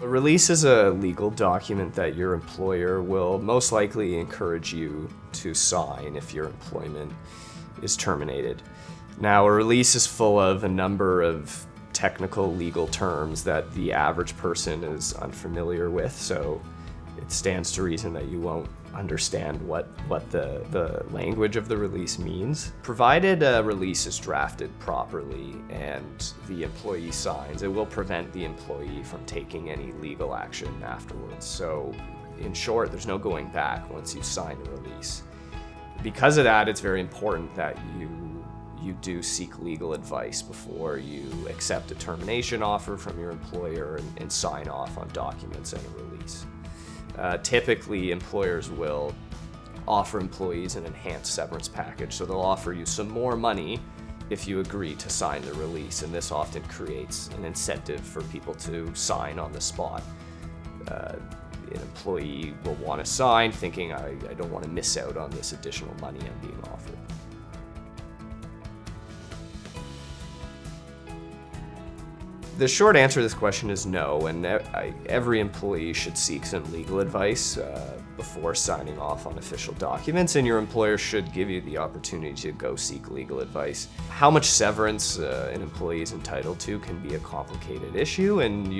A release is a legal document that your employer will most likely encourage you to sign if your employment is terminated. Now, a release is full of a number of technical legal terms that the average person is unfamiliar with, so it stands to reason that you won't understand what the language of the release means. Provided a release is drafted properly and the employee signs, it will prevent the employee from taking any legal action afterwards. So, in short, there's no going back once you sign a release. Because of that, it's very important that you do seek legal advice before you accept a termination offer from your employer and sign off on documents and a release. Typically, employers will offer employees an enhanced severance package, so they'll offer you some more money if you agree to sign the release, and this often creates an incentive for people to sign on the spot. An employee will want to sign thinking, I don't want to miss out on this additional money I'm being offered. The short answer to this question is no, and every employee should seek some legal advice before signing off on official documents, and your employer should give you the opportunity to go seek legal advice. How much severance an employee is entitled to can be a complicated issue, and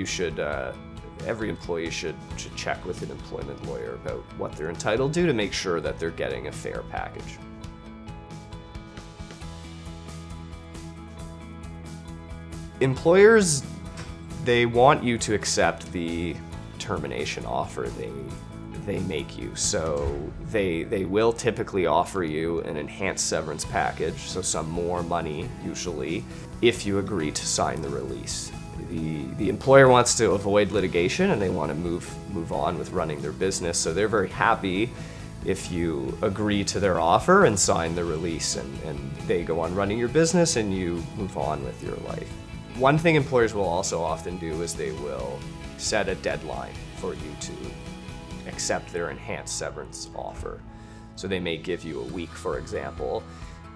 every employee should check with an employment lawyer about what they're entitled to make sure that they're getting a fair package. Employers, they want you to accept the termination offer they make you. So they will typically offer you an enhanced severance package, so some more money usually, if you agree to sign the release. The employer wants to avoid litigation and they want to move on with running their business, so they're very happy if you agree to their offer and sign the release, and they go on running your business and you move on with your life. One thing employers will also often do is they will set a deadline for you to accept their enhanced severance offer. So they may give you a week, for example,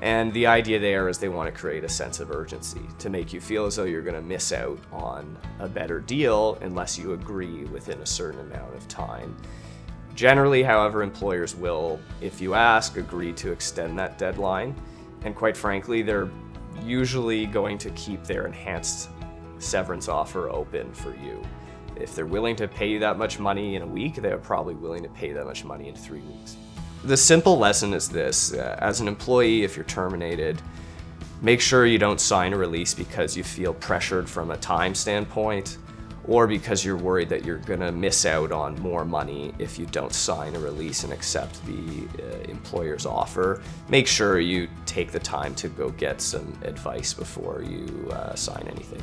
and the idea there is they want to create a sense of urgency to make you feel as though you're going to miss out on a better deal unless you agree within a certain amount of time. Generally, however, employers will, if you ask, agree to extend that deadline, and quite frankly, they're usually going to keep their enhanced severance offer open for you. If they're willing to pay you that much money in a week, they're probably willing to pay that much money in 3 weeks. The simple lesson is this: as an employee, if you're terminated, make sure you don't sign a release because you feel pressured from a time standpoint, or because you're worried that you're going to miss out on more money if you don't sign a release and accept the employer's offer. Make sure you take the time to go get some advice before you sign anything.